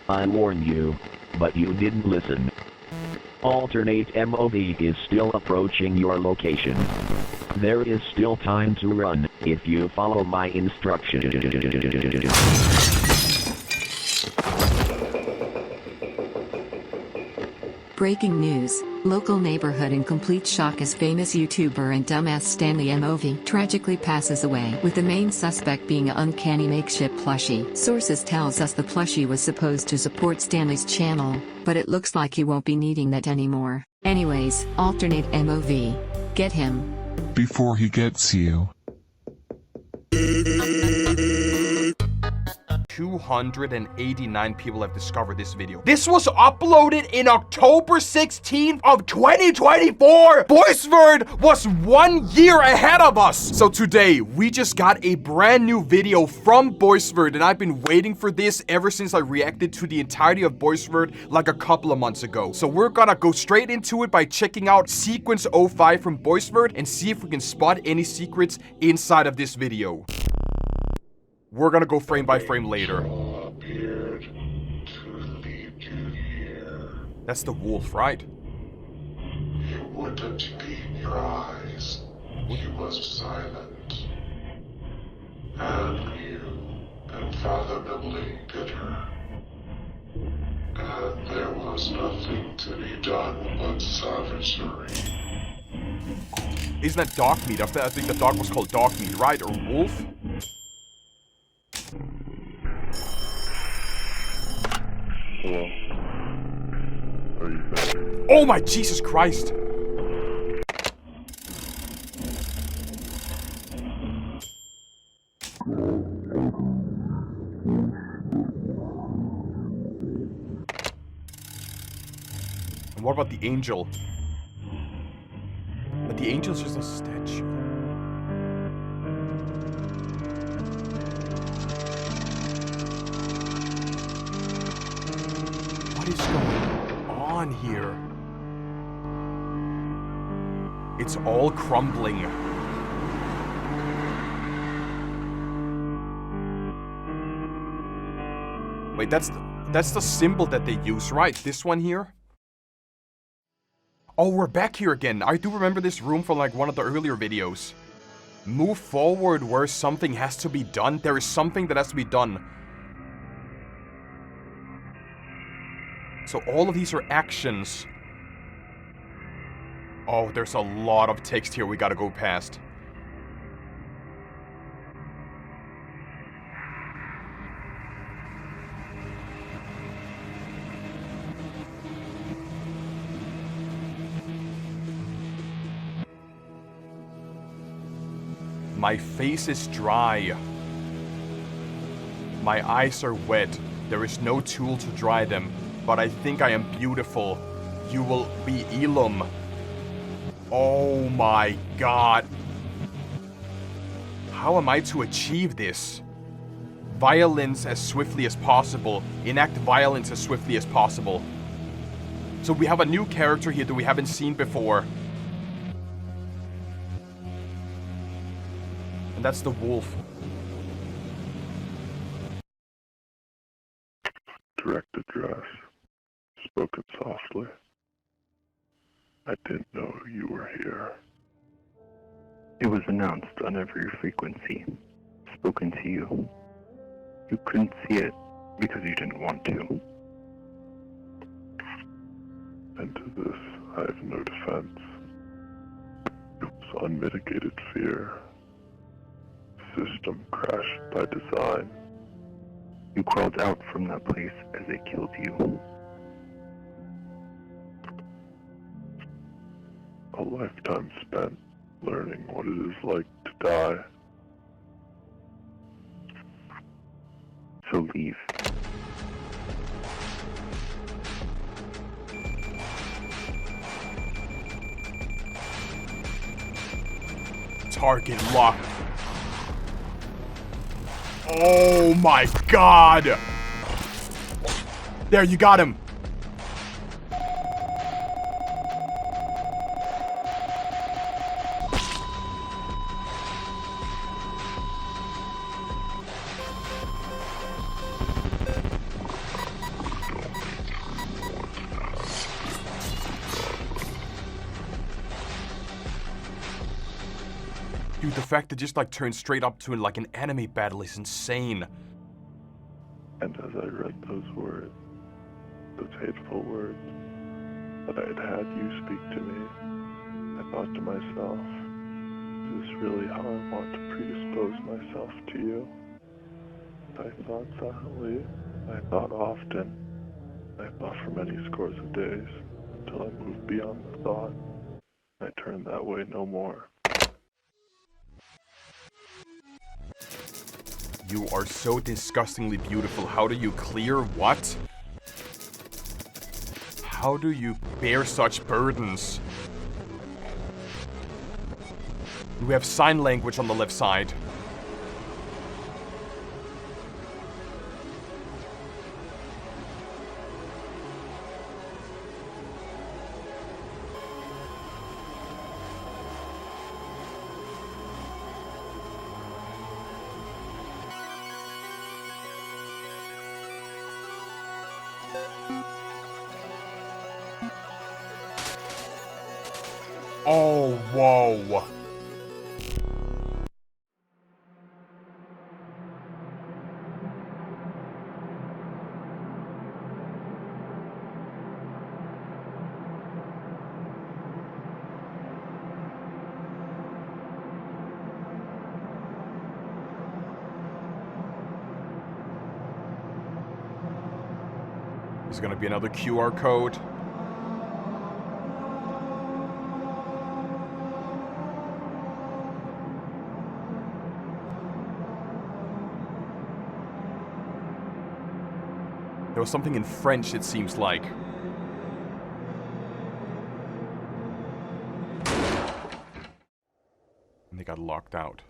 I warned you, but you didn't listen. Alternate MOV is still approaching your location. There is still time to run if you follow my instructions. Breaking news. Local neighborhood in complete shock as famous YouTuber and dumbass StanleyMOV tragically passes away, with the main suspect being an uncanny makeshift plushie. Sources tells us the plushie was supposed to support Stanley's channel, but it looks like he won't be needing that anymore. Anyways, alternate MOV. Get him. Before he gets you. 289 people have discovered this video. This was uploaded in October 16th of 2024. Boisvert was 1 year ahead of us. So today, we just got a brand new video from Boisvert, and I've been waiting for this ever since I reacted to the entirety of Boisvert like a couple of months ago. So we're gonna go straight into it by checking out sequence 05 from Boisvert and see if we can spot any secrets inside of this video. We're gonna go frame by frame later. Appeared to lead you here. That's the wolf, right? You wouldn't gleam your eyes. He was silent. And you, unfathomably bitter. And there was nothing to be done but savagery. Isn't that dog meat? I think the dog was called dog meat, right? Or wolf? Hello. Are you there? Oh my Jesus Christ! And what about the angel? But the angel's just a statue. What is going on here? It's all crumbling. Wait, that's the symbol that they use, right? This one here? Oh, we're back here again. I do remember this room from like one of the earlier videos. Move forward where something has to be done. There is something that has to be done. So all of these are actions. Oh, there's a lot of text here we gotta go past. My face is dry. My eyes are wet. There is no tool to dry them. But I think I am beautiful. You will be Elam. Oh my god. How am I to achieve this? Violence as swiftly as possible. Enact violence as swiftly as possible. So we have a new character here that we haven't seen before. And that's the wolf. Direct address. Spoken softly. I didn't know you were here. It was announced on every frequency. Spoken to you. You couldn't see it because you didn't want to. And to this, I have no defense. It was unmitigated fear. System crashed by design. You crawled out from that place as they killed you. A lifetime spent learning what it is like to die. So leave. Target locked. Oh my god! There, you got him. Dude, the fact that just like turned straight up to like an anime battle is insane. And as I read those words, those hateful words, that I had you speak to me, I thought to myself, is this really how I want to predispose myself to you? I thought silently, I thought often, I thought for many scores of days, until I moved beyond the thought. I turned that way no more. You are so disgustingly beautiful. How do you clear what? How do you bear such burdens? We have sign language on the left side. Oh, whoa. There's gonna be another QR code. There was something in French, it seems like. And they got locked out.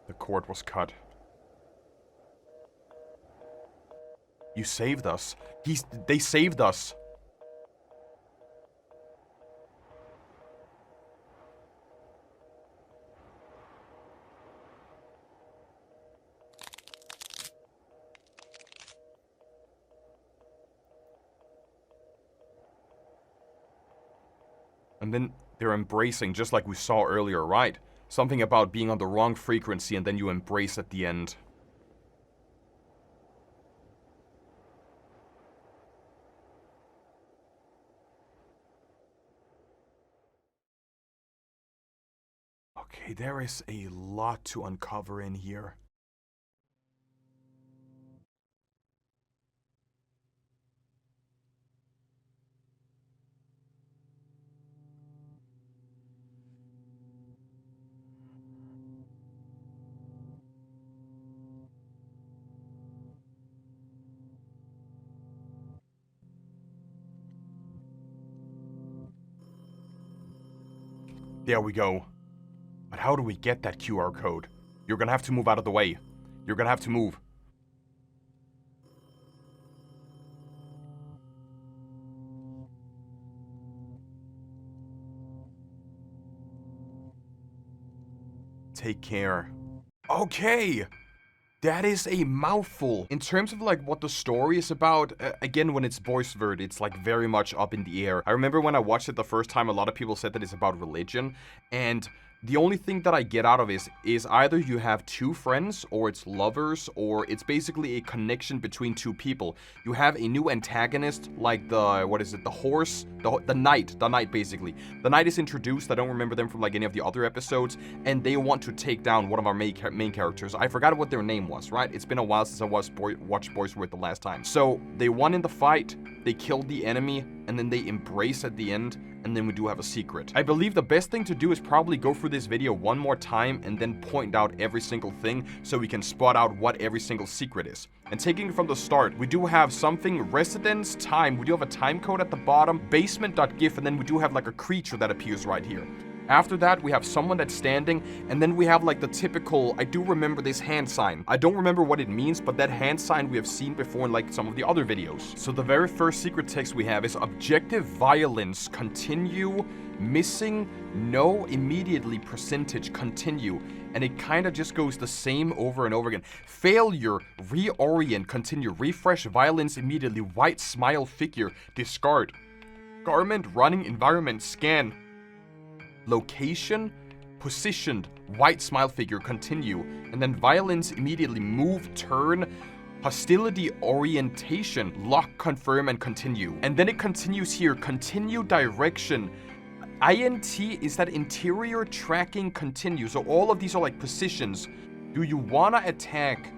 The cord was cut. You saved us. They saved us. And then they're embracing, just like we saw earlier, right? Something about being on the wrong frequency and then you embrace at the end. Okay, there is a lot to uncover in here. There we go. But how do we get that QR code? You're gonna have to move out of the way. You're gonna have to move. Take care. Okay! That is a mouthful. In terms of like what the story is about, again, when it's Boisvert, it's like very much up in the air. I remember when I watched it the first time, a lot of people said that it's about religion, and the only thing that I get out of it is either you have two friends, or it's lovers, or it's basically a connection between two people. You have a new antagonist, like the, what is it, the horse? The knight basically. The knight is introduced, I don't remember them from like any of the other episodes, and they want to take down one of our main characters. I forgot what their name was, right? It's been a while since I watched Boisvert the last time. So, they won in the fight, they killed the enemy, and then they embrace at the end, and then we do have a secret. I believe the best thing to do is probably go through this video one more time and then point out every single thing so we can spot out what every single secret is. And taking it from the start, we do have something, residence, time. We do have a time code at the bottom, basement.gif, and then we do have like a creature that appears right here. After that, we have someone that's standing, and then we have like the typical, I do remember this hand sign. I don't remember what it means, but that hand sign we have seen before in like some of the other videos. So the very first secret text we have is objective violence, continue, missing, no, immediately, percentage, continue. And it kind of just goes the same over and over again. Failure, reorient, continue, refresh, violence, immediately, white smile figure, discard. Garment, running, environment, scan. Location, positioned, white smile figure, continue. And then violence, immediately, move, turn. Hostility, orientation, lock, confirm, and continue. And then it continues here, continue direction. INT is that interior tracking continue. So all of these are like positions. Do you wanna attack?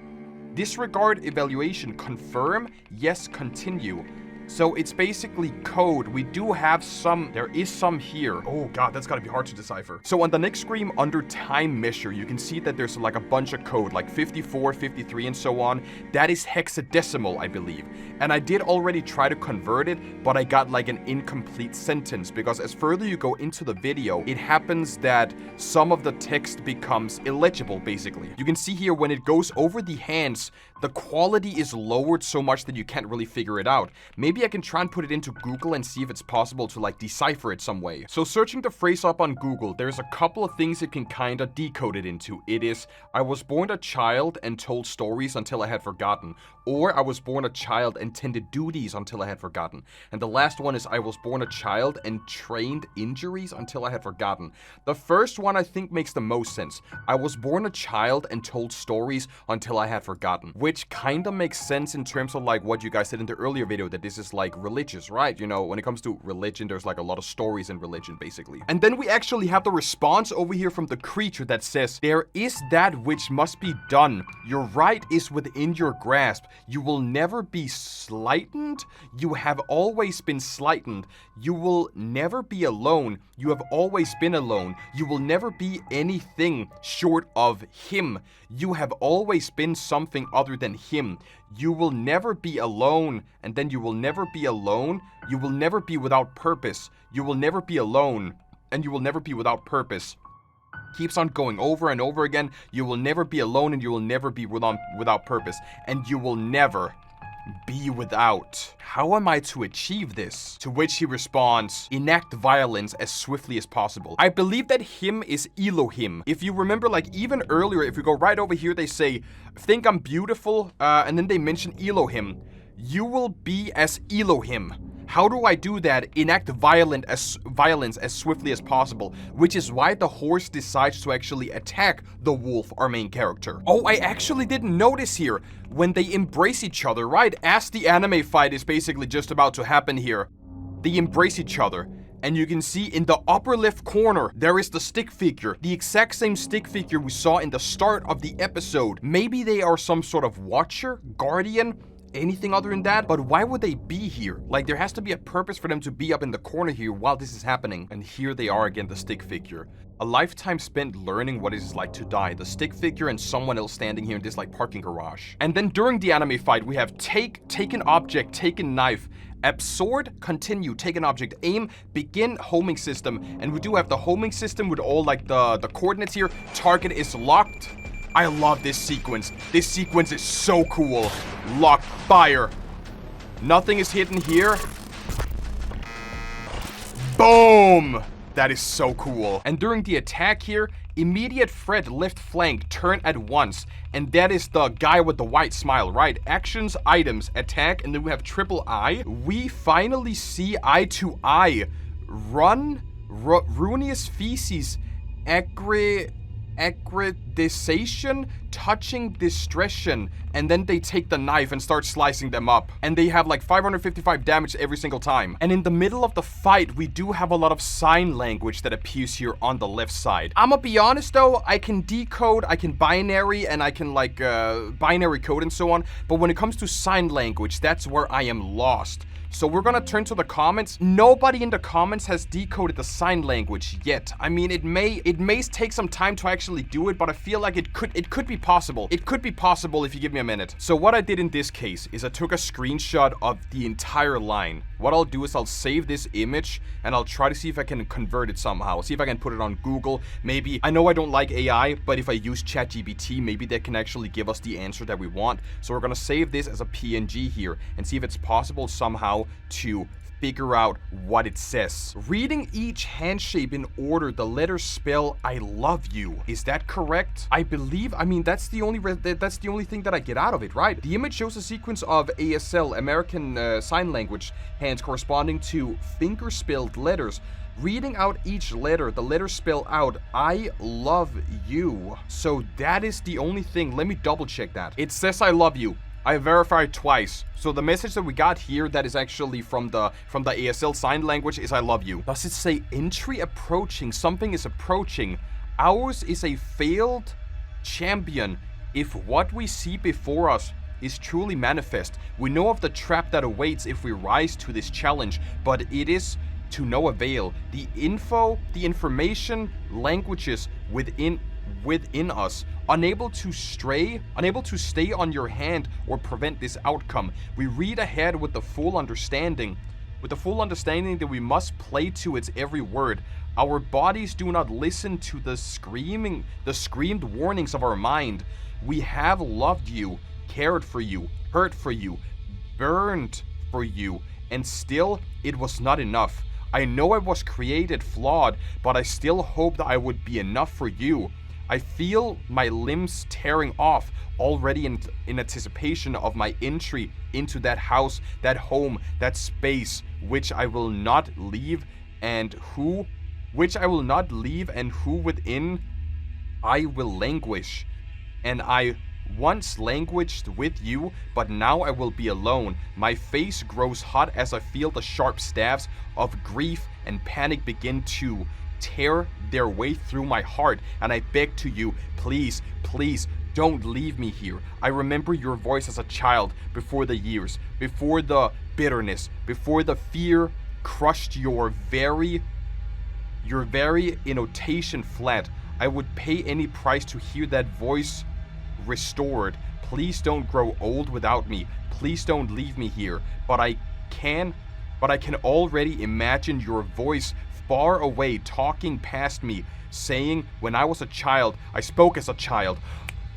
Disregard evaluation, confirm, yes, continue. So it's basically code. We do have some, there is some here. Oh god, that's gotta be hard to decipher. So on the next screen under time measure, you can see that there's like a bunch of code, like 54, 53, and so on. That is hexadecimal, I believe. And I did already try to convert it, but I got like an incomplete sentence, because as further you go into the video, it happens that some of the text becomes illegible, basically. You can see here when it goes over the hands, the quality is lowered so much that you can't really figure it out. Maybe I can try and put it into Google and see if it's possible to like decipher it some way. So searching the phrase up on Google, there's a couple of things it can kind of decode it into. It is, I was born a child and told stories until I had forgotten. Or I was born a child and tended duties until I had forgotten. And the last one is, I was born a child and trained injuries until I had forgotten. The first one I think makes the most sense. I was born a child and told stories until I had forgotten. Which kind of makes sense in terms of like what you guys said in the earlier video, that this is like religious, right? You know, when it comes to religion, there's like a lot of stories in religion, basically. And then we actually have the response over here from the creature that says, there is that which must be done. Your right is within your grasp. You will never be slightened. You have always been slightened. You will never be alone. You have always been alone. You will never be anything short of him. You have always been something other than him. You will never be alone. And then you will never be alone. You will never be without purpose. You will never be alone. And you will never be without purpose. Keeps on going over and over again. You will never be alone, and you will never be without purpose. And you will never be without. How am I to achieve this? To which he responds, enact violence as swiftly as possible. I believe that him is Elohim. If you remember, like even earlier, if we go right over here, they say, think I'm beautiful, and then they mention Elohim. You will be as Elohim. How do I do that? Enact violence as swiftly as possible, which is why the horse decides to actually attack the wolf, our main character. Oh, I actually didn't notice here. When they embrace each other, right? As the anime fight is basically just about to happen here, they embrace each other. And you can see in the upper left corner, there is the stick figure. The exact same stick figure we saw in the start of the episode. Maybe they are some sort of watcher, guardian, anything other than that, but why would they be here? Like, there has to be a purpose for them to be up in the corner here while this is happening. And here they are again, the stick figure. A lifetime spent learning what it is like to die. The stick figure and someone else standing here in this like parking garage. And then during the anime fight, we have take an object, take a knife, absorb, continue, take an object, aim, begin homing system. And we do have the homing system with all like the coordinates here. Target is locked. I love this sequence. This sequence is so cool. Lock, fire. Nothing is hidden here. Boom! That is so cool. And during the attack here, immediate threat left flank, turn at once. And that is the guy with the white smile, right? Actions, items, attack, and then we have triple I. We finally see eye to eye. Run, ruinous feces, aggredation, touching discretion, and then they take the knife and start slicing them up, and they have like 555 damage every single time. And in the middle of the fight, we do have a lot of sign language that appears here on the left side. I'ma be honest though, I can decode, I can binary, and I can like binary code and so on, but when it comes to sign language, that's where I am lost. So we're gonna turn to the comments. Nobody in the comments has decoded the sign language yet. I mean, it may take some time to actually do it, but feel like it could be possible. It could be possible if you give me a minute. So what I did in this case is I took a screenshot of the entire line. What I'll do is I'll save this image and I'll try to see if I can convert it somehow. See if I can put it on Google. Maybe, I know I don't like AI, but if I use ChatGPT, maybe they can actually give us the answer that we want. So we're gonna save this as a PNG here and see if it's possible somehow to figure out what it says. Reading each hand shape in order, the letters spell I love you. Is that correct? I believe, I mean, that's the only thing that I get out of it, right? The image shows a sequence of ASL, American Sign Language, hands corresponding to finger-spelled letters. Reading out each letter, the letters spell out I love you. So that is the only thing. Let me double check that. It says I love you. I verified twice. So the message that we got here that is actually from the ASL sign language is I love you. Does it say entry approaching? Something is approaching. Ours is a failed champion. If what we see before us is truly manifest, we know of the trap that awaits if we rise to this challenge, but it is to no avail. The information, languages within us, unable to stay on your hand or prevent this outcome. We read ahead with the full understanding that we must play to its every word. Our bodies do not listen to the screamed warnings of our mind. We have loved you, cared for you, hurt for you, burned for you, and still it was not enough. I know I was created flawed, but I still hoped that I would be enough for you. I feel my limbs tearing off already in anticipation of my entry into that house, that home, that space, which I will not leave and who within I will languish. And I once languished with you, but now I will be alone. My face grows hot as I feel the sharp stabs of grief and panic begin to tear their way through my heart, and I beg to you, please, please, don't leave me here. I remember your voice as a child, before the years, before the bitterness, before the fear crushed your very innotation flat. I would pay any price to hear that voice restored. Please don't grow old without me. Please don't leave me here. But I can already imagine your voice far away, talking past me, saying, when I was a child, I spoke as a child.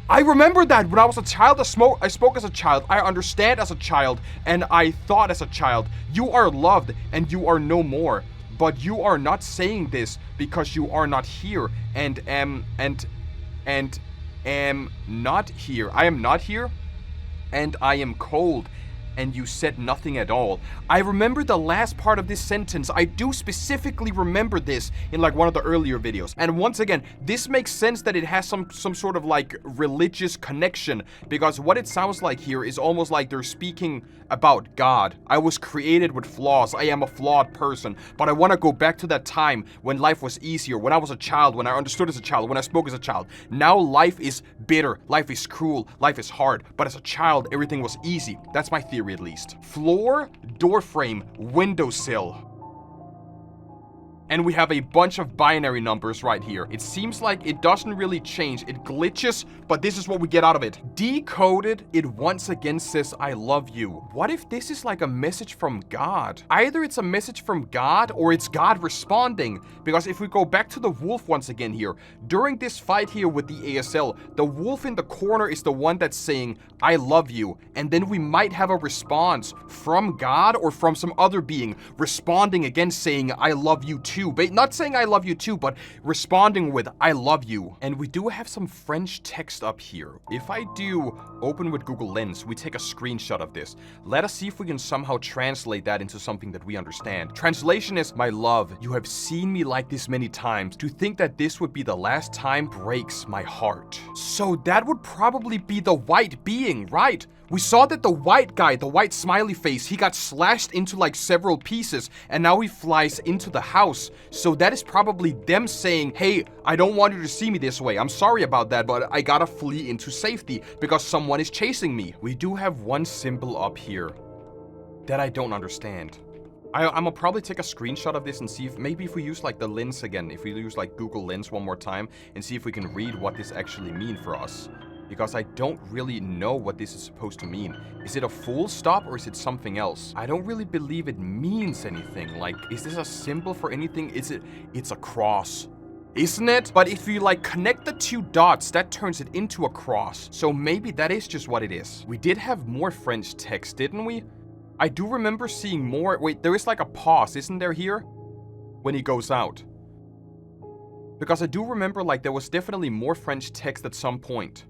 I remember that when I was a child, I spoke as a child. I understand as a child, and I thought as a child. You are loved, and you are no more. But you are not saying this because you are not here, and am not here. I am not here, and I am cold. And you said nothing at all. I remember the last part of this sentence. I do specifically remember this in like one of the earlier videos. And once again, this makes sense that it has some sort of like religious connection, because what it sounds like here is almost like they're speaking about God. I was created with flaws. I am a flawed person, but I want to go back to that time when life was easier, when I was a child, when I understood as a child, when I spoke as a child. Now life is bitter, life is cruel, life is hard, but as a child, everything was easy. That's my theory, at least. Floor, door frame, windowsill. And we have a bunch of binary numbers right here. It seems like it doesn't really change. It glitches, but this is what we get out of it. Decoded, it once again says, I love you. What if this is like a message from God? Either it's a message from God or it's God responding. Because if we go back to the wolf once again here, during this fight here with the ASL, the wolf in the corner is the one that's saying, I love you. And then we might have a response from God or from some other being responding again saying, I love you too. But not saying I love you too, but responding with I love you. And we do have some French text up here. If I do open with Google Lens, we take a screenshot of this. Let us see if we can somehow translate that into something that we understand. Translation is, my love, you have seen me like this many times. To think that this would be the last time breaks my heart. So that would probably be the white being, right? We saw that the white guy, the white smiley face, he got slashed into like several pieces, and now he flies into the house. So that is probably them saying, hey, I don't want you to see me this way. I'm sorry about that, but I gotta flee into safety because someone is chasing me. We do have one symbol up here that I don't understand. I'm gonna probably take a screenshot of this and see if maybe if we use like the lens again, if we use like Google Lens one more time and see if we can read what this actually means for us. Because I don't really know what this is supposed to mean. Is it a full stop or is it something else? I don't really believe it means anything. Like, is this a symbol for anything? It's a cross. Isn't it? But if you like connect the two dots, that turns it into a cross. So maybe that is just what it is. We did have more French text, didn't we? I do remember seeing more. Wait, there is like a pause, isn't there here? When he goes out. Because I do remember like there was definitely more French text at some point.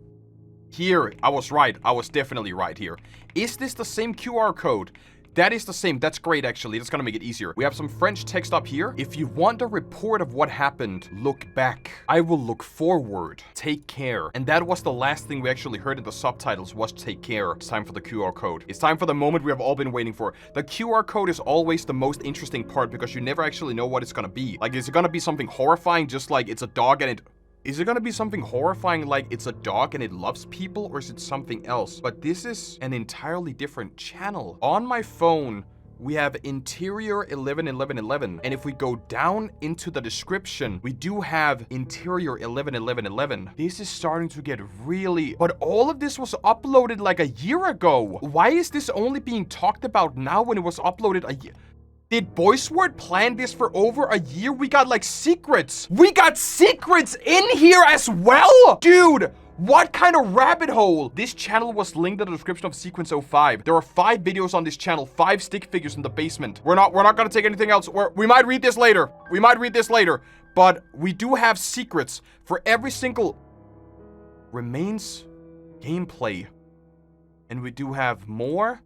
Here, I was right. I was definitely right here. Is this the same QR code? That is the same. That's great, actually. That's gonna make it easier. We have some French text up here. If you want a report of what happened, look back. I will look forward. Take care. And that was the last thing we actually heard in the subtitles was take care. It's time for the QR code. It's time for the moment we have all been waiting for. The QR code is always the most interesting part because you never actually know what it's gonna be. Like, is it gonna be something horrifying just like it's a dog and it... Is it gonna be something horrifying like it's a dog and it loves people, or is it something else? But this is an entirely different channel. On my phone, we have interior 111111. And if we go down into the description, we do have interior 111111. This is starting to get really... But all of this was uploaded like a year ago. Why is this only being talked about now when it was uploaded a year? Did Boisvert plan this for over a year? We got like secrets. We got secrets in here as well? Dude, what kind of rabbit hole? This channel was linked in the description of Sequence 05. There are 5 videos on this channel, 5 stick figures in the basement. We're not gonna take anything else. We might read this later. We might read this later. But we do have secrets for every single remains gameplay. And we do have more.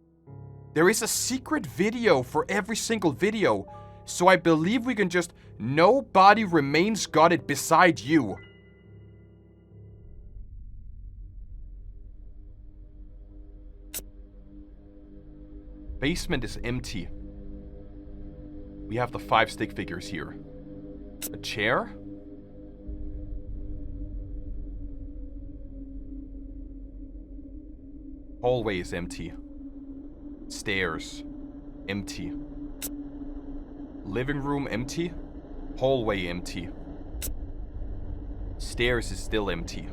There is a secret video for every single video, so I believe we can just... Nobody remains got it beside you. Basement is empty. We have the 5 stick figures here. A chair? Hallway is empty. Stairs, empty. Living room, empty. Hallway, empty. Stairs is still empty.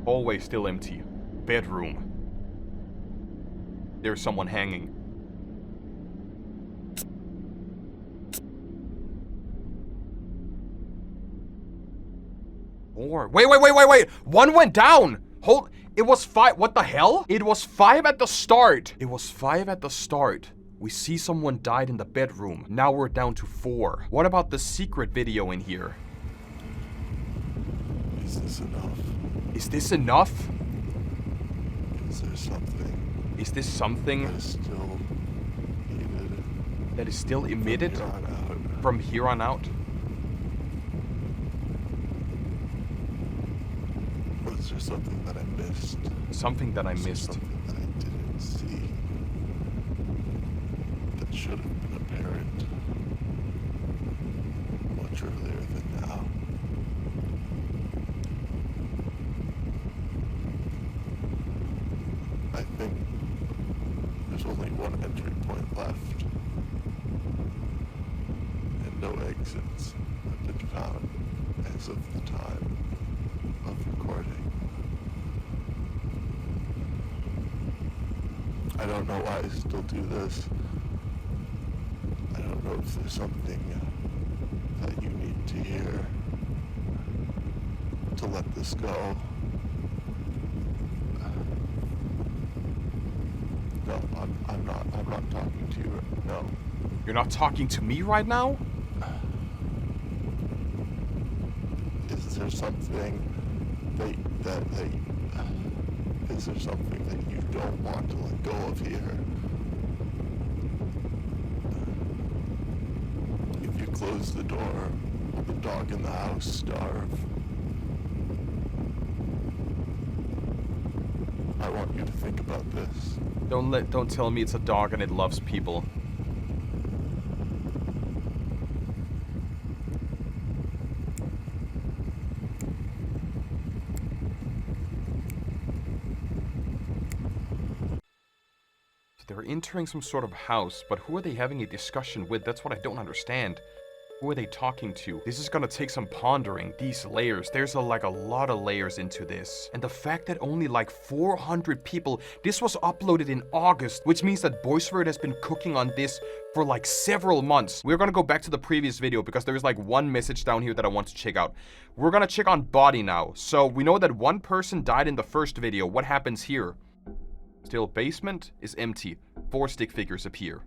Hallway, still empty. Bedroom. There's someone hanging. Or wait. One went down. Hold. It was 5. What the hell? It was 5 at the start. It was 5 at the start. We see someone died in the bedroom. Now we're down to 4. What about the secret video in here? Is this enough? Is this enough? Is there something? Is this something that is still needed? That is still emitted from here on out? Was there something that I missed? Something that I missed. Something that I didn't see. That should have been apparent much earlier than now. I think there's only one entry point left. And no exits have been found as of the time of recording. I don't know why I still do this. I don't know if there's something that you need to hear to let this go. No, I'm not talking to you. No. You're not talking to me right now? Is there something is there something that you don't want to let go of here? If you close the door, will the dog in the house starve? I want you to think about this. Don't tell me it's a dog and it loves people. They're entering some sort of house, but who are they having a discussion with? That's what I don't understand. Who are they talking to? This is gonna take some pondering. These layers, there's a lot of layers into this. And the fact that only like 400 people, this was uploaded in August, which means that Boisvert has been cooking on this for like several months. We're gonna go back to the previous video because there's like one message down here that I want to check out. We're gonna check on body now. So we know that one person died in the first video. What happens here? Still, basement is empty. 4 stick figures appear.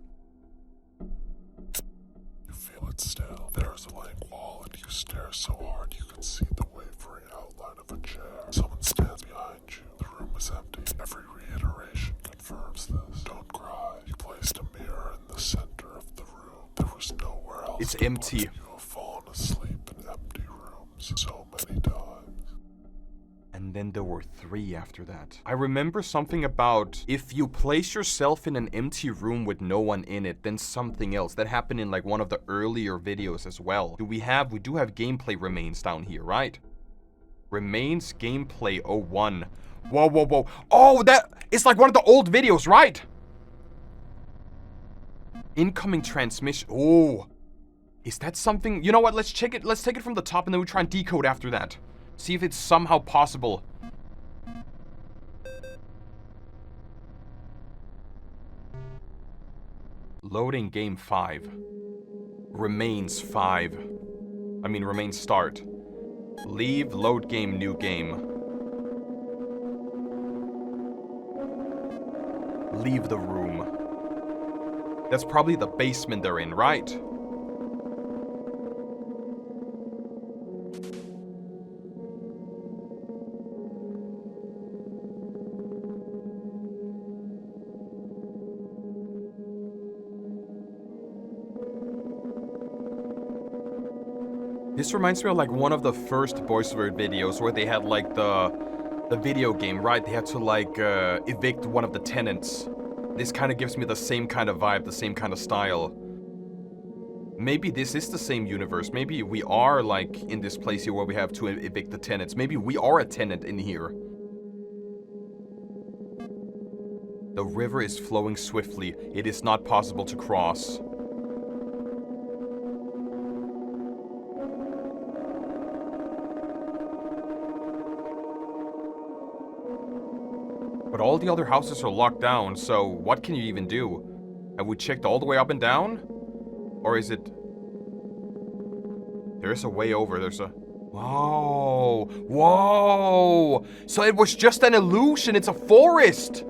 You feel it still. There's a blank wall and you stare so hard you can see the wavering outline of a chair. Someone stands behind you. The room is empty. Every reiteration confirms this. Don't cry. You placed a mirror in the center of the room. There was nowhere else. It's empty. You have fallen asleep in empty rooms so many times. And then there were 3 after that. I remember something about if you place yourself in an empty room with no one in it, then something else. That happened in like one of the earlier videos as well. We do have gameplay remains down here, right? Remains gameplay 01. Whoa, whoa, whoa. Oh, that it's like one of the old videos, right? Incoming transmission. Oh, is that something? You know what? Let's check it. Let's take it from the top and then we try and decode after that. See if it's somehow possible. Loading game 5. Remains 5. I mean, remains start. Leave, load game, new game. Leave the room. That's probably the basement they're in, right? This reminds me of like one of the first Boisvert videos where they had like the video game, right? They had to like evict one of the tenants. This kind of gives me the same kind of vibe, the same kind of style. Maybe this is the same universe. Maybe we are like in this place here where we have to evict the tenants. Maybe we are a tenant in here. The river is flowing swiftly. It is not possible to cross. But all the other houses are locked down, so what can you even do? Have we checked all the way up and down? Or is it... There is a way over, there's a... Whoa! Whoa! So it was just an illusion, it's a forest!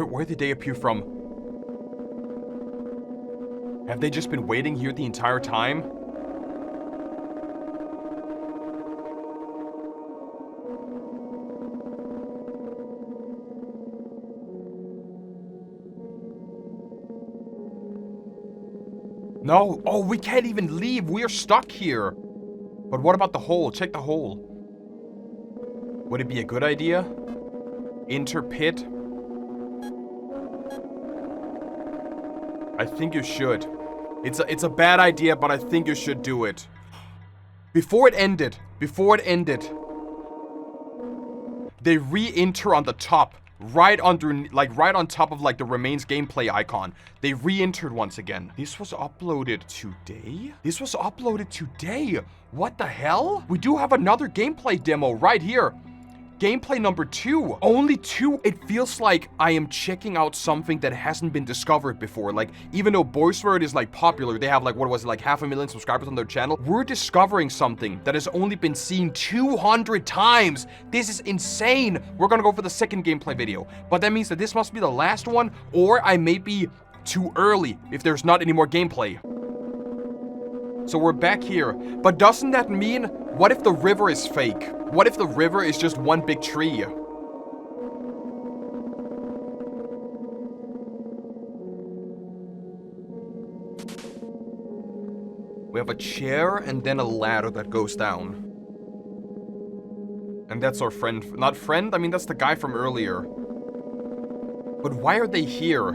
Where did they appear from? Have they just been waiting here the entire time? No! Oh, we can't even leave! We are stuck here! But what about the hole? Check the hole. Would it be a good idea? Enter pit? I think you should. It's a bad idea, but I think you should do it. Before it ended, they re-enter on the top, right on top of like the remains gameplay icon. They re-entered once again. This was uploaded today? This was uploaded today. What the hell? We do have another gameplay demo right here. Gameplay number 2. Only 2. It feels like I am checking out something that hasn't been discovered before. Like, even though Boisvert is like popular, they have like, what was it, like 500,000 subscribers on their channel. We're discovering something that has only been seen 200 times. This is insane. We're gonna go for the second gameplay video. But that means that this must be the last one, or I may be too early if there's not any more gameplay. So we're back here. But doesn't that mean, what if the river is fake? What if the river is just one big tree? We have a chair and then a ladder that goes down. And that's our friend. Not friend, I mean that's the guy from earlier. But why are they here?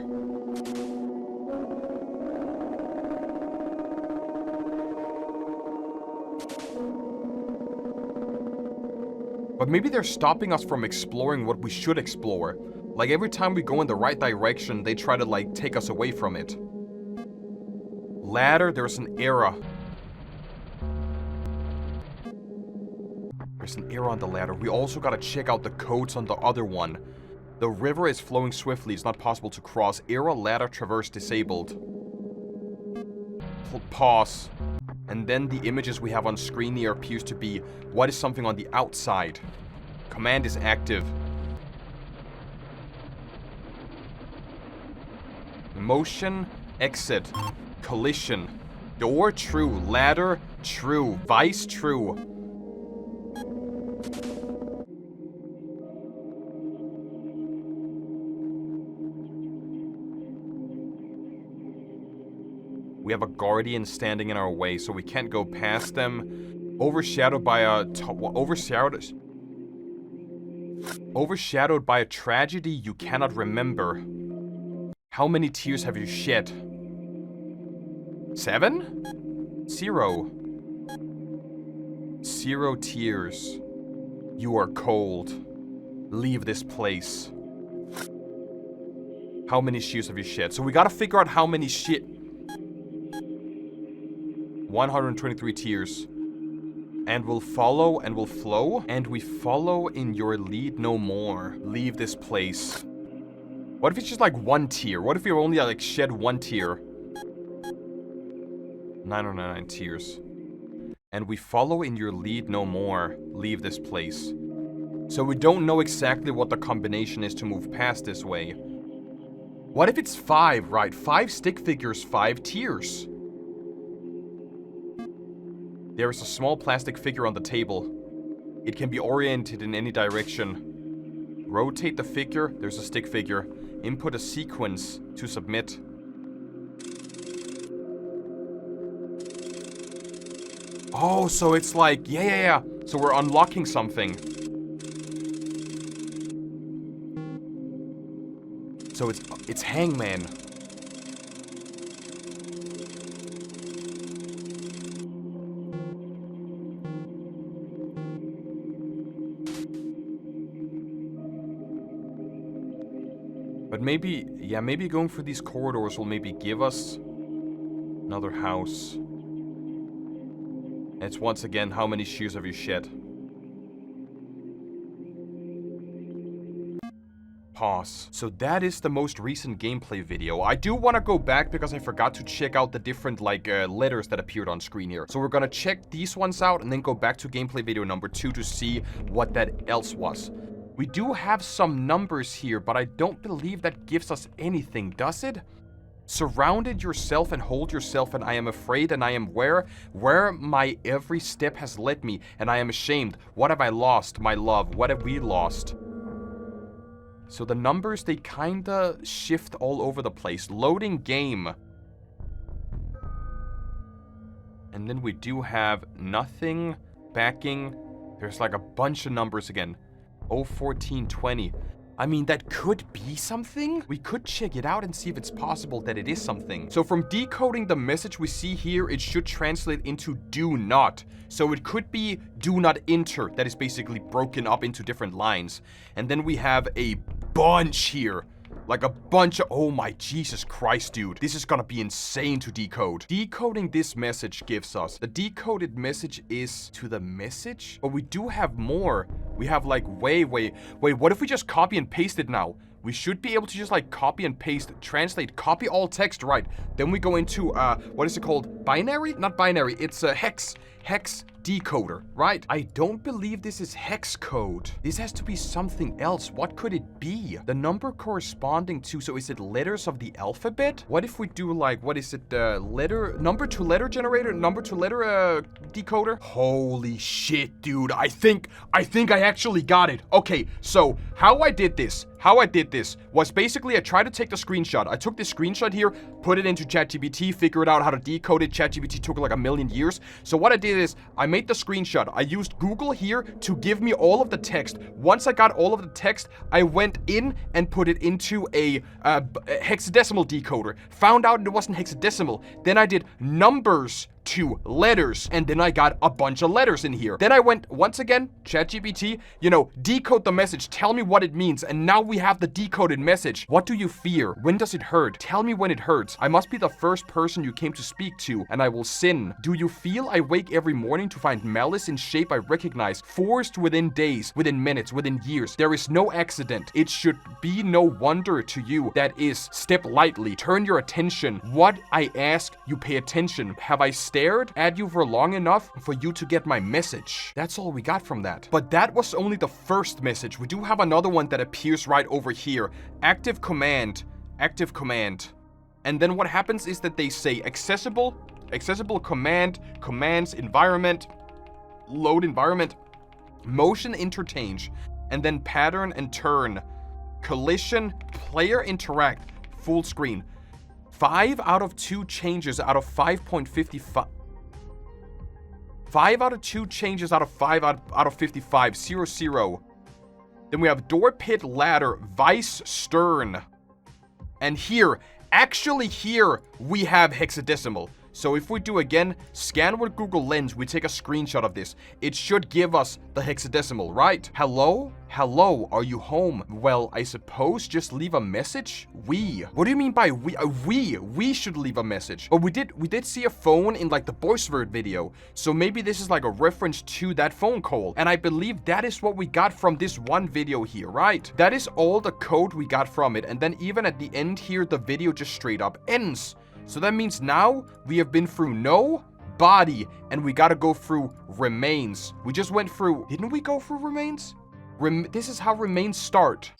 But maybe they're stopping us from exploring what we should explore. Like every time we go in the right direction, they try to like take us away from it. Ladder, there's an error. There's an error on the ladder. We also gotta check out the codes on the other one. The river is flowing swiftly. It's not possible to cross. Error, ladder, traverse disabled. Pause. And then the images we have on screen here appears to be what is something on the outside. Command is active. Motion, exit. Collision. Door, true. Ladder, true. Vice, true. We have a guardian standing in our way, so we can't go past them. Overshadowed by a overshadowed by a tragedy you cannot remember. How many tears have you shed? 7? 0. 0 tears. You are cold. Leave this place. How many tears have you shed? So we gotta figure out how many 123 tears. And we'll follow and we'll flow. And we follow in your lead no more. Leave this place. What if it's just like 1 tear? What if we only like shed 1 tear? 909 tears. And we follow in your lead no more. Leave this place. So we don't know exactly what the combination is to move past this way. What if it's 5, right? 5 stick figures, 5 tears. There is a small plastic figure on the table. It can be oriented in any direction. Rotate the figure, there's a stick figure. Input a sequence to submit. Oh, so it's like, yeah. So we're unlocking something. So it's Hangman. But maybe, yeah, maybe going through these corridors will maybe give us another house. It's once again, how many shears have you shed? Pause. So that is the most recent gameplay video. I do want to go back because I forgot to check out the different like letters that appeared on screen here. So we're gonna check these ones out and then go back to gameplay video number 2 to see what that else was. We do have some numbers here, but I don't believe that gives us anything, does it? Surrounded yourself and hold yourself, and I am afraid, and I am where my every step has led me, and I am ashamed. What have I lost, my love? What have we lost? So the numbers, they kinda shift all over the place. Loading game. And then we do have nothing, backing. There's like a bunch of numbers again. 01420. I mean, that could be something. We could check it out and see if it's possible that it is something. So from decoding the message we see here, it should translate into do not. So it could be do not enter. That is basically broken up into different lines. And then we have a bunch here. Like a bunch of, oh my Jesus Christ, dude. This is gonna be insane to decode. Decoding this message gives us, the decoded message is to the message, but we do have more. We have like wait, what if we just copy and paste it now? We should be able to just like copy and paste, translate, copy all text, right? Then we go into, what is it called? Binary? Not binary, it's a hex decoder, right? I don't believe this is hex code. This has to be something else. What could it be? The number corresponding to, so is it letters of the alphabet? What if we do like, what is it, number to letter generator, number to letter decoder? Holy shit, dude. I think I actually got it. Okay, so how I did this was basically I tried to take the screenshot. I took this screenshot here, put it into ChatGPT, figured out how to decode it. ChatGPT took like a million years. So what I did is I made the screenshot. I used Google here to give me all of the text. Once I got all of the text, I went in and put it into a hexadecimal decoder. Found out it wasn't hexadecimal. Then I did numbers to letters, and then I got a bunch of letters in here. Then I went, once again, ChatGPT, decode the message, tell me what it means, and now we have the decoded message. What do you fear? When does it hurt? Tell me when it hurts. I must be the first person you came to speak to, and I will sin. Do you feel I wake every morning to find malice in shape I recognize, forced within days, within minutes, within years? There is no accident. It should be no wonder to you. That is, step lightly, turn your attention. What I ask, you pay attention. Have I stared at you for long enough for you to get my message? That's all we got from that. But that was only the first message. We do have another one that appears right over here. Active command. And then what happens is that they say accessible command, commands, environment, load environment, motion interchange, and then pattern and turn, collision, player interact, full screen. 5 out of 2 changes out of 5.55. 5 out of 2 changes out of 5 out of 55. 0, 0. Then we have door, pit, ladder, vice, stern. And here, actually here, we have hexadecimal. So if we do again, scan with Google Lens, we take a screenshot of this. It should give us the hexadecimal, right? Hello? Hello, are you home? Well, I suppose just leave a message? We. What do you mean by we? We should leave a message. But we did see a phone in like the Boisvert video. So maybe this is like a reference to that phone call. And I believe that is what we got from this one video here, right? That is all the code we got from it. And then even at the end here, the video just straight up ends. So that means now we have been through no, body, and we gotta go through remains. We just went through, didn't we go through remains? This is how remains start.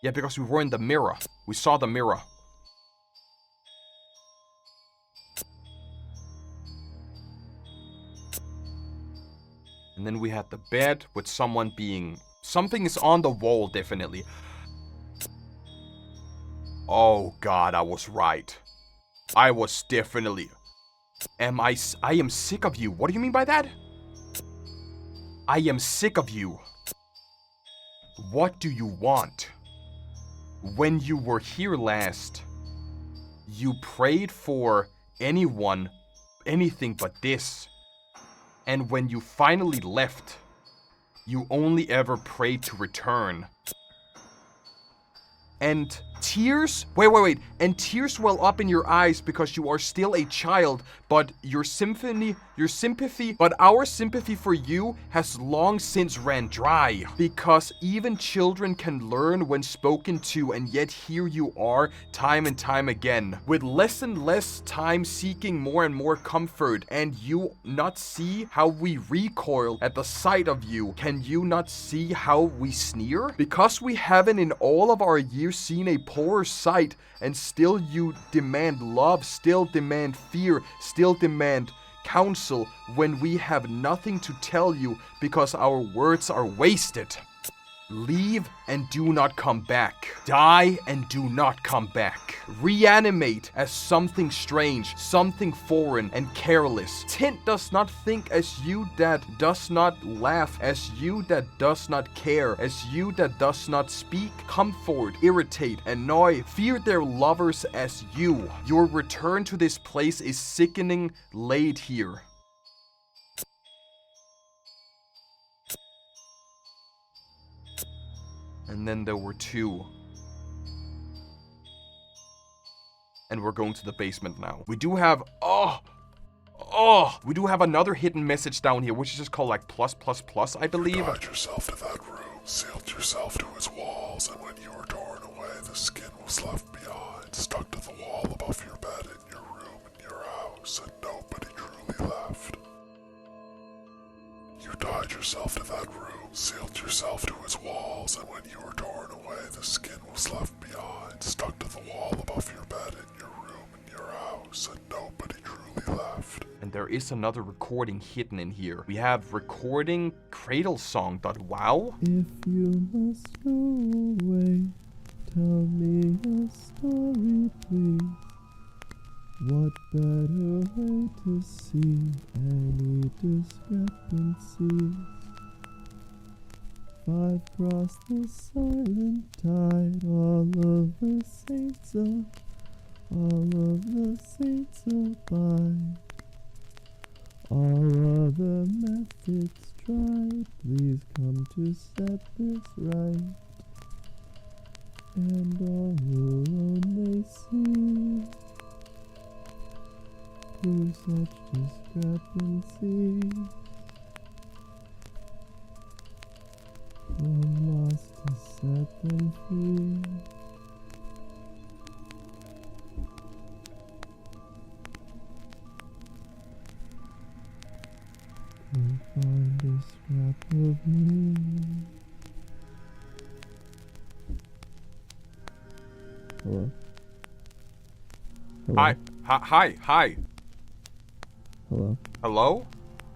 Yeah, because we were in the mirror. We saw the mirror. And then we had the bed with someone being, something is on the wall, definitely. Oh God, I was right. I was definitely... I am sick of you. What do you mean by that? I am sick of you. What do you want? When you were here last, you prayed for anyone, anything but this. And when you finally left, you only ever prayed to return. And tears, wait, and tears well up in your eyes because you are still a child, but our sympathy for you has long since ran dry. Because even children can learn when spoken to, and yet here you are, time and time again, with less and less time seeking more and more comfort, and you not see how we recoil at the sight of you? Can you not see how we sneer? Because we haven't in all of our years seen a poor sight, and still you demand love, still demand fear, still demand counsel when we have nothing to tell you because our words are wasted. Leave and do not come back. Die and do not come back. Reanimate as something strange, something foreign and careless. Tint does not think as you that does not laugh, as you that does not care, as you that does not speak, comfort, irritate, annoy, fear their lovers as you. Your return to this place is sickening laid here. And then there were 2. And we're going to the basement now. We do have, we do have another hidden message down here, which is just called like +++, I believe. You tied yourself to that room, sealed yourself to its walls, and when you were torn away, the skin was left behind, stuck to the wall above your bed in your room in your house, and nobody truly left. You tied yourself to that room, sealed yourself to its walls, and when you were torn away, the skin was left behind, stuck to the wall above your bed in your room in your house, and nobody truly left. And there is another recording hidden in here. We have recording cradlesong.wow. If you must go away, tell me a story, please. What better way to see any discrepancies? 5 cross the silent tide, all of the saints abide. All other methods tried, please come to set this right. And all who only see through such discrepancies, one lost to set them free. And find a scrap of me. Hello? Hello? Hi. Hello? Hello?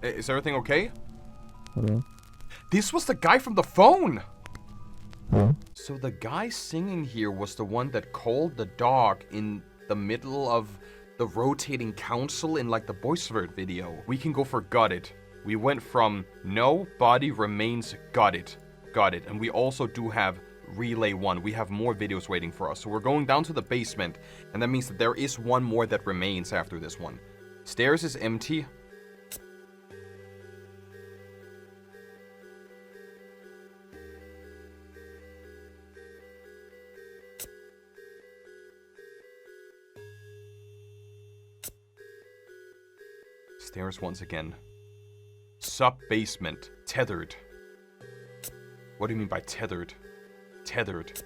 Is everything okay? Hello? This was the guy from the phone! Huh? So the guy singing here was the one that called the dog in the middle of the rotating council in like the Boisvert video. We can go for got it. We went from no, body remains, got it. And we also do have relay 1. We have more videos waiting for us. So we're going down to the basement. And that means that there is one more that remains after this one. Stairs is empty. Stairs once again. Sub-basement. Tethered. What do you mean by tethered? Tethered.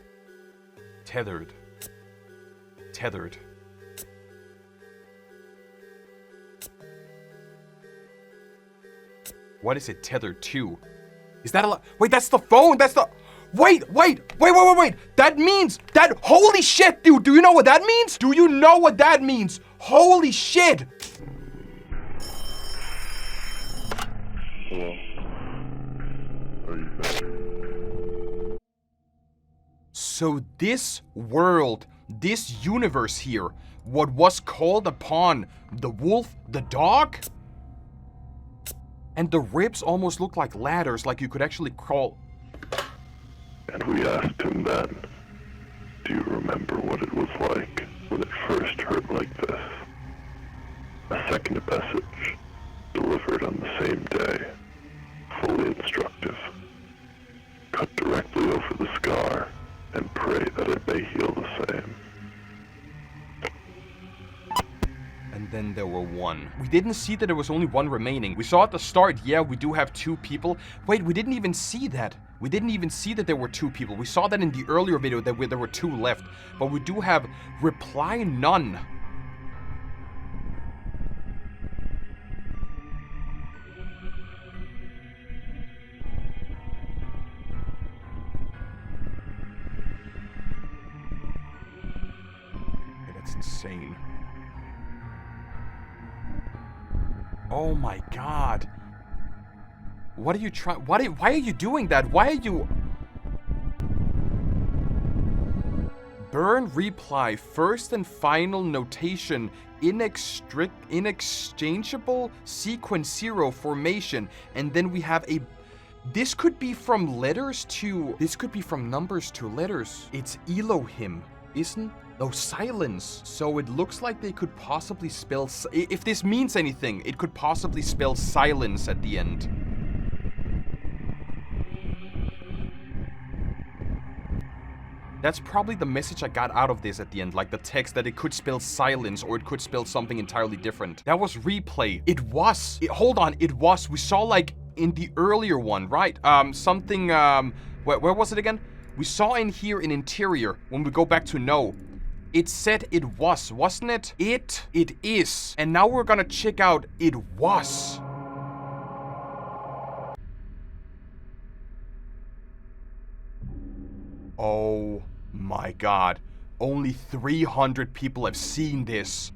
What is it tethered to? Is that a wait, that's the phone! That's the... Wait! That means that... Holy shit, dude! Do you know what that means? Do you know what that means? Holy shit! Hello? Are you there? So this world, this universe here, what was called upon the wolf, the dog? And the ribs almost look like ladders, like you could actually crawl. And we asked him then, do you remember what it was like when it first hurt like this? A second message, delivered on the same day, fully instructive. Cut directly over the scar, and pray that it may heal the same. And then there were one. We didn't see that there was only one remaining. We saw at the start, yeah, we do have 2 people. Wait, we didn't even see that. We didn't even see that there were 2 people. We saw that in the earlier video that there were 2 left. But we do have reply none. Okay, that's insane. Oh my god. What are you trying? Why are you doing that? Why are you... Burn reply, first and final notation, inexchangeable sequence 0 formation. And then we have a... This could be from letters to... This could be from numbers to letters. It's Elohim, isn't... Oh, silence. So it looks like they could possibly spell... If this means anything, it could possibly spell silence at the end. That's probably the message I got out of this at the end, like the text that it could spell silence or it could spell something entirely different. That was replay. It was. Hold on, it was. We saw like in the earlier one, right? Something, where was it again? We saw in here in interior, when we go back to no. It said it was, wasn't it? It is. And now we're gonna check out it was. Oh my god. Only 300 people have seen this.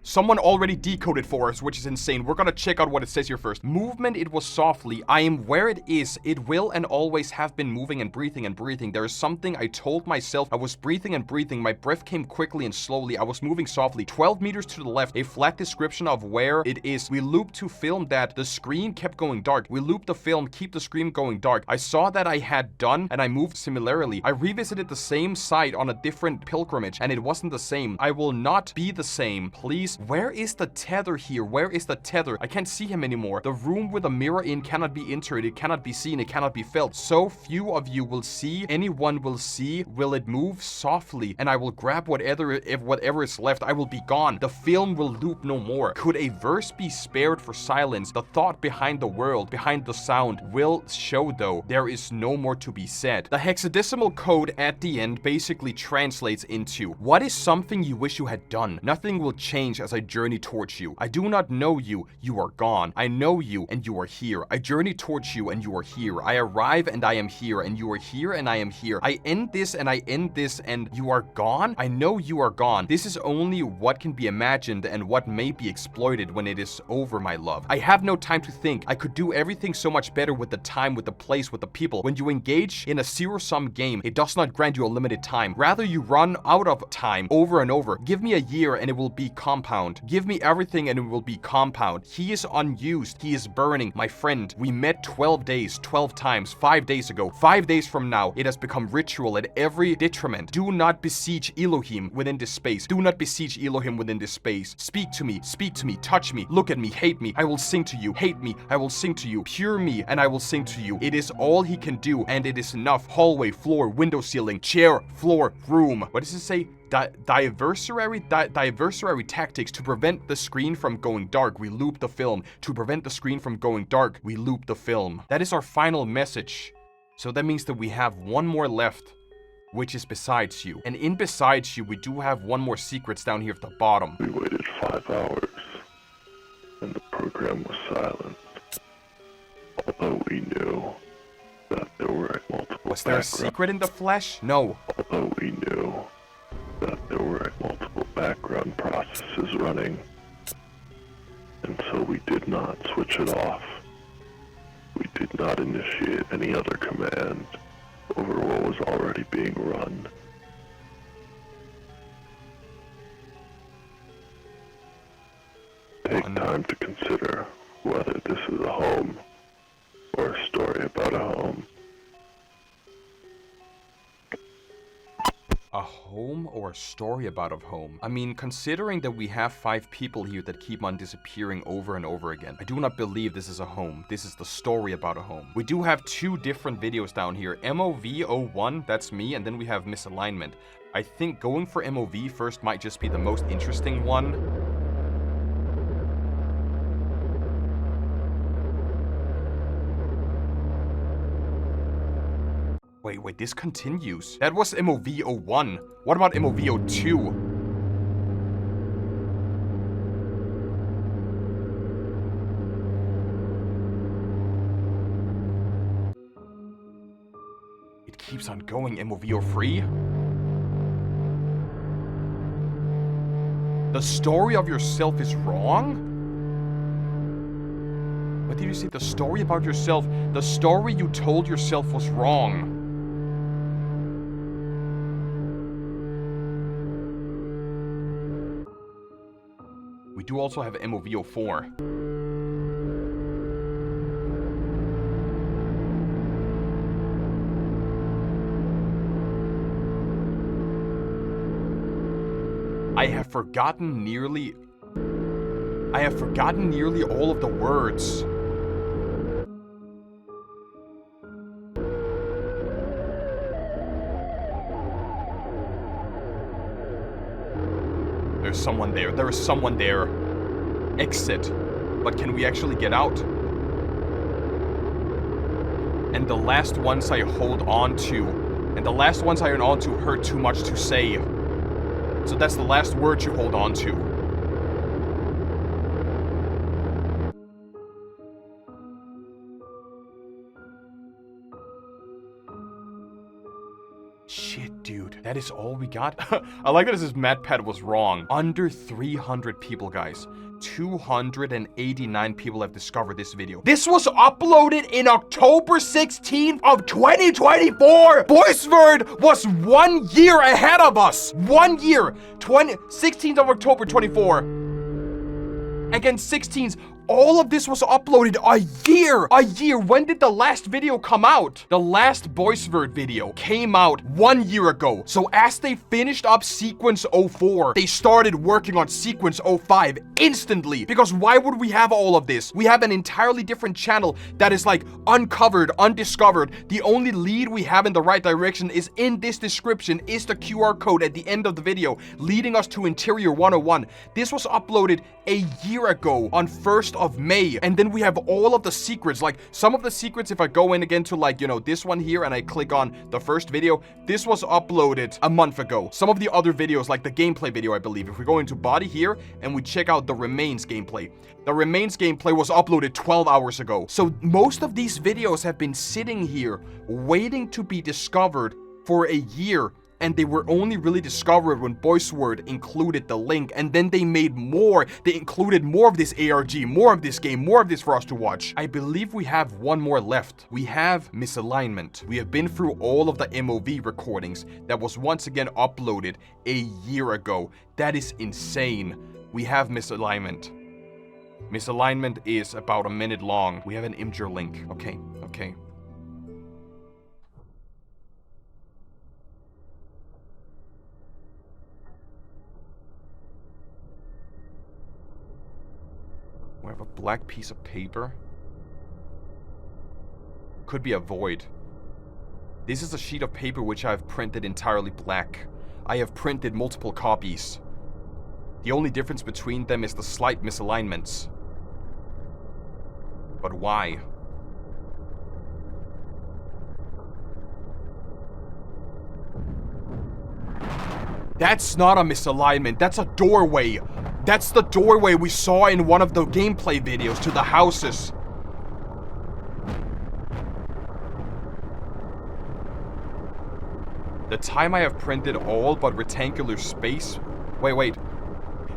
Someone already decoded for us, which is insane. We're gonna check out what it says here first. Movement, it was softly. I am where it is. It will and always have been moving and breathing and breathing. There is something I told myself. I was breathing and breathing. My breath came quickly and slowly. I was moving softly. 12 meters to the left. A flat description of where it is. We looped to film that. The screen kept going dark. We looped the film, keep the screen going dark. I saw that I had done and I moved similarly. I revisited the same site on a different pilgrimage and it wasn't the same. I will not be the same. Please. Where is the tether here? Where is the tether? I can't see him anymore. The room with a mirror in cannot be entered. It cannot be seen. It cannot be felt. So few of you will see. Anyone will see. Will it move softly? And I will grab whatever is left. I will be gone. The film will loop no more. Could a verse be spared for silence? The thought behind the world, behind the sound, will show though. There is no more to be said. The hexadecimal code at the end basically translates into, what is something you wish you had done? Nothing will change as I journey towards you. I do not know you, you are gone. I know you and you are here. I journey towards you and you are here. I arrive and I am here and you are here and I am here. I end this and I end this and you are gone? I know you are gone. This is only what can be imagined and what may be exploited when it is over, my love. I have no time to think. I could do everything so much better with the time, with the place, with the people. When you engage in a zero-sum game, it does not grant you a limited time. Rather, you run out of time over and over. Give me a year and it will be compound. Give me everything and it will be compound. He is unused. He is burning. My friend, we met 12 days, 12 times, 5 days ago. 5 days from now, it has become ritual at every detriment. Do not besiege Elohim within this space. Do not besiege Elohim within this space. Speak to me, touch me, look at me, hate me. I will sing to you. Hate me, I will sing to you. Pure me, and I will sing to you. It is all he can do, and it is enough. Hallway, floor, window ceiling, chair, floor, room. What does it say? Diversary tactics to prevent the screen from going dark. We loop the film. To prevent the screen from going dark, we loop the film. That is our final message. So that means that we have one more left, which is besides you. And in besides you, we do have one more secrets down here at the bottom. We waited 5 hours, and the program was silent. Although we knew that there were multiple Was there a secret in the flesh? No. Although we knew that there were multiple background processes running, and so we did not switch it off. We did not initiate any other command over what was already being run. Take time to consider whether this is a home or a story about a home. A home or a story about a home? I mean, considering that we have 5 people here that keep on disappearing over and over again, I do not believe this is a home. This is the story about a home. We do have 2 different videos down here. MOV 01, that's me, and then we have misalignment. I think going for MOV first might just be the most interesting one. Wait, this continues. That was MOV 01. What about MOV 02? It keeps on going, MOV 03. The story of yourself is wrong? What did you say? The story about yourself? The story you told yourself was wrong. We do also have MOV 04. I have forgotten nearly all of the words. There's someone there. There is someone there. Exit. But can we actually get out? And the last ones I hold on to. And the last ones I hold on to hurt too much to say. So that's the last word you hold on to. Shit, dude. That is all we got? I like that it says MatPat was wrong. Under 300 people, guys. 289 people have discovered this video. This was uploaded in October 16th of 2024. Boisvert was 1 year ahead of us. 1 year. 16th of October 24. Again, 16th. All of this was uploaded a year. A year. When did the last video come out? The last Boisvert video came out 1 year ago. So as they finished up sequence 04, they started working on sequence 05 instantly. Because why would we have all of this? We have an entirely different channel that is like uncovered, undiscovered. The only lead we have in the right direction is in this description, is the QR code at the end of the video, leading us to Interior 101. This was uploaded a year ago on 1st of May, and then we have all of the secrets. Like some of the secrets, if I go in again to like, you know, this one here and I click on the first video, this was uploaded a month ago. Some of the other videos, like the gameplay video, I believe, if we go into body here and we check out the remains gameplay, the remains gameplay was uploaded 12 hours ago. So most of these videos have been sitting here waiting to be discovered for a year. And they were only really discovered when Boisvert included the link, and then they made more. They included more of this ARG, more of this game, more of this for us to watch. I believe we have one more left. We have misalignment. We have been through all of the MOV recordings that was once again uploaded a year ago. That is insane. We have misalignment. Misalignment is about a minute long. We have an Imgur link. Okay. We have a black piece of paper. Could be a void. This is a sheet of paper which I have printed entirely black. I have printed multiple copies. The only difference between them is the slight misalignments. But why? That's not a misalignment. That's a doorway. That's the doorway we saw in one of the gameplay videos to the houses. The time I have printed all but rectangular space... Wait.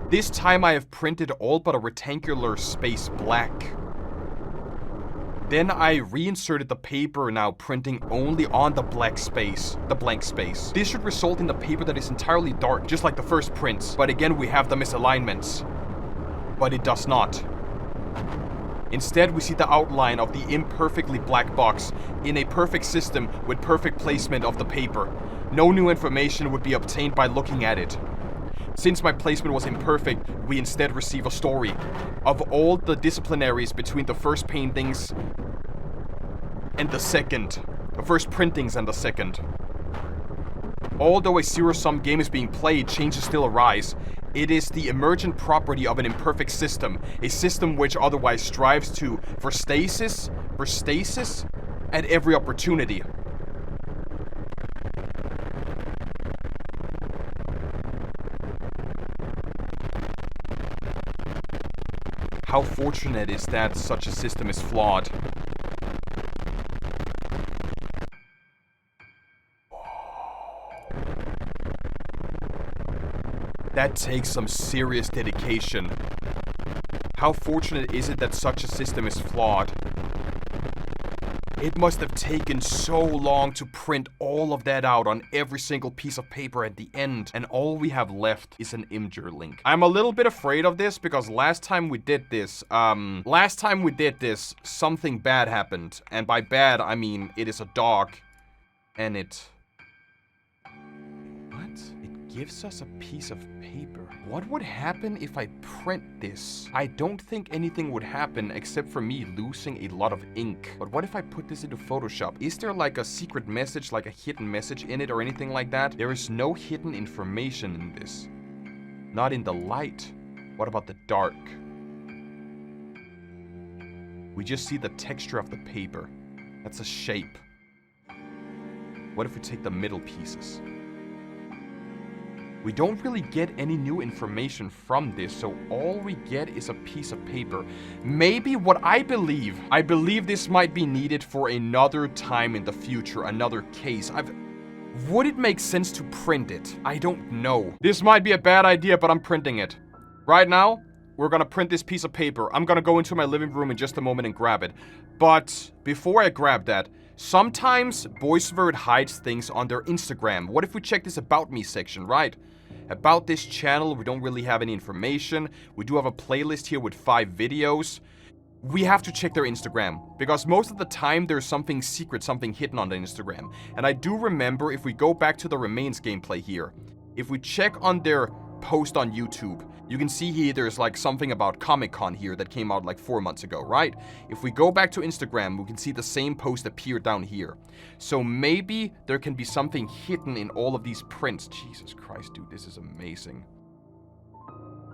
This time I have printed all but a rectangular space black. Then I reinserted the paper, now printing only on the blank space. This should result in the paper that is entirely dark, just like the first prints. But again, we have the misalignments. But it does not. Instead, we see the outline of the imperfectly black box in a perfect system with perfect placement of the paper. No new information would be obtained by looking at it. Since my placement was imperfect, we instead receive a story of all the disciplinaries between the first paintings and the second. The first printings and the second. Although a zero-sum game is being played, changes still arise. It is the emergent property of an imperfect system, a system which otherwise strives for stasis at every opportunity. How fortunate is that such a system is flawed. That takes some serious dedication. How fortunate is it that such a system is flawed? It must have taken so long to print all of that out on every single piece of paper at the end, and all we have left is an Imgur link. I'm a little bit afraid of this because last time we did this, something bad happened. And by bad, I mean it is a dog, and it gives us a piece of paper. What would happen if I print this? I don't think anything would happen except for me losing a lot of ink. But what if I put this into Photoshop? Is there like a secret message, like a hidden message in it or anything like that? There is no hidden information in this. Not in the light. What about the dark? We just see the texture of the paper. That's a shape. What if we take the middle pieces? We don't really get any new information from this, so all we get is a piece of paper. Maybe what I believe this might be needed for another time in the future, another case. Would it make sense to print it? I don't know. This might be a bad idea, but I'm printing it. Right now, we're gonna print this piece of paper. I'm gonna go into my living room in just a moment and grab it. But before I grab that, sometimes Boisvert hides things on their Instagram. What if we check this About Me section, right? About this channel, we don't really have any information. We do have a playlist here with 5 videos. We have to check their Instagram, because most of the time there's something secret, something hidden on the Instagram. And I do remember, if we go back to the Remains gameplay here, if we check on their post on YouTube, you can see here there's like something about Comic-Con here that came out like 4 months ago, right? If we go back to Instagram, we can see the same post appear down here. So maybe there can be something hidden in all of these prints. Jesus Christ, dude, this is amazing.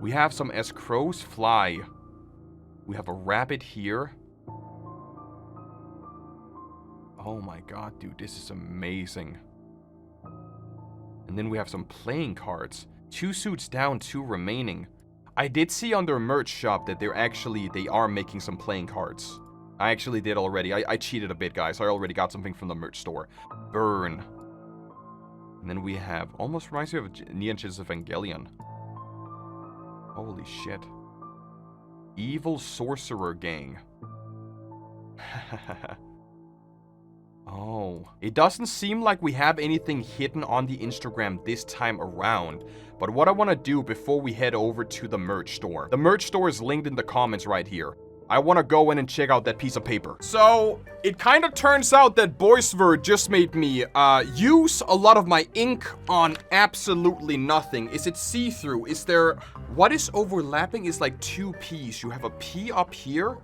We have some As Crows Fly. We have a rabbit here. Oh my god, dude, this is amazing. And then we have some playing cards. 2 suits down, 2 remaining. I did see on their merch shop that they are making some playing cards. I actually did already. I cheated a bit, guys. I already got something from the merch store. Burn. And then we have, almost reminds me of Neon Genesis Evangelion. Holy shit. Evil Sorcerer Gang. Oh. It doesn't seem like we have anything hidden on the Instagram this time around. But what I want to do before we head over to the merch store. The merch store is linked in the comments right here. I want to go in and check out that piece of paper. So, it kind of turns out that Boisvert just made me use a lot of my ink on absolutely nothing. Is it see-through? Is there... What is overlapping is like 2 P's. You have a P up here,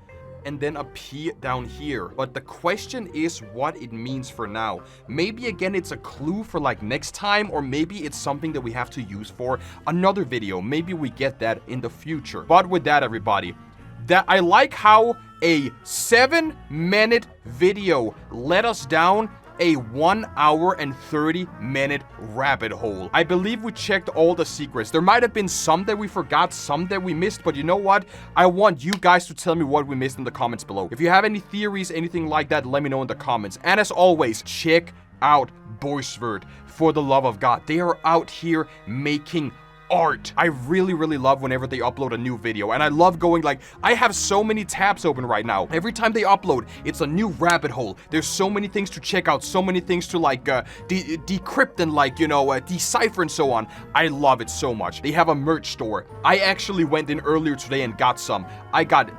and then a P down here. But the question is what it means for now. Maybe again it's a clue for like next time, or maybe it's something that we have to use for another video. Maybe we get that in the future. But with that, everybody, that I like how a 7-minute video led us down a 1 hour and 30-minute rabbit hole. I believe we checked all the secrets. There might have been some that we forgot, some that we missed, but you know what? I want you guys to tell me what we missed in the comments below. If you have any theories, anything like that, let me know in the comments. And as always, check out Boisvert. For the love of God, they are out here making art. I really love whenever they upload a new video, and I love going like, I have so many tabs open right now. Every time they upload, it's a new rabbit hole. There's so many things to check out, so many things to like decrypt and like, you know, decipher and so on. I love it so much. They have a merch store. I actually went in earlier today and got some.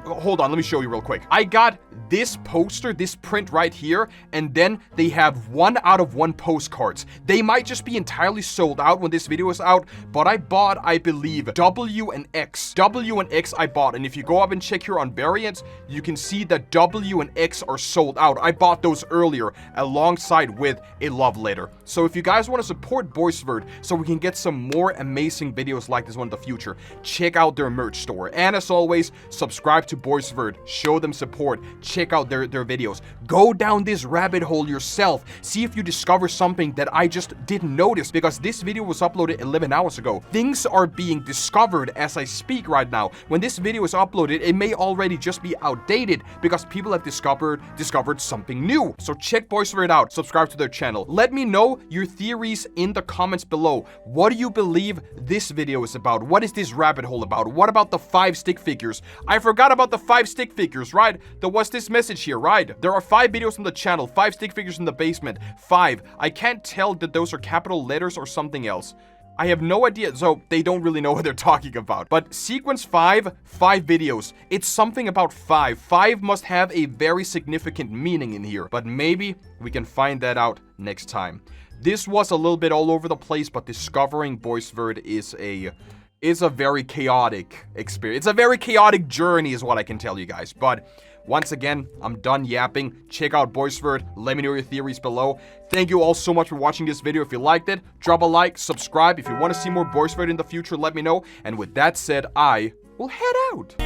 Hold on, let me show you real quick. I got this poster, this print right here, and then they have 1 out of 1 postcards. They might just be entirely sold out when this video is out, but I bought, I believe, W and X. W and X I bought, and if you go up and check here on variants, you can see that W and X are sold out. I bought those earlier alongside with a love letter. So if you guys want to support Boisvert so we can get some more amazing videos like this one in the future, check out their merch store. And as always, subscribe to Boisvert, show them support, check out their videos. Go down this rabbit hole yourself. See if you discover something that I just didn't notice, because this video was uploaded 11 hours ago. Things are being discovered as I speak right now. When this video is uploaded, it may already just be outdated because people have discovered something new. So check Boisvert out, subscribe to their channel. Let me know your theories in the comments below. What do you believe this video is about? What is this rabbit hole about? What about the 5 stick figures? I forgot about the 5 stick figures, right? There was this message here, right? There are 5 videos on the channel, 5 stick figures in the basement. 5. I can't tell that those are capital letters or something else. I have no idea, so they don't really know what they're talking about. But sequence 5 videos. It's something about 5. 5 must have a very significant meaning in here, but maybe we can find that out next time. This was a little bit all over the place, but discovering Boisvert is a very chaotic experience. It's a very chaotic journey is what I can tell you guys. But once again, I'm done yapping. Check out Boisvert. Let me know your theories below. Thank you all so much for watching this video. If you liked it, drop a like, subscribe. If you want to see more Boisvert in the future, let me know. And with that said, I will head out.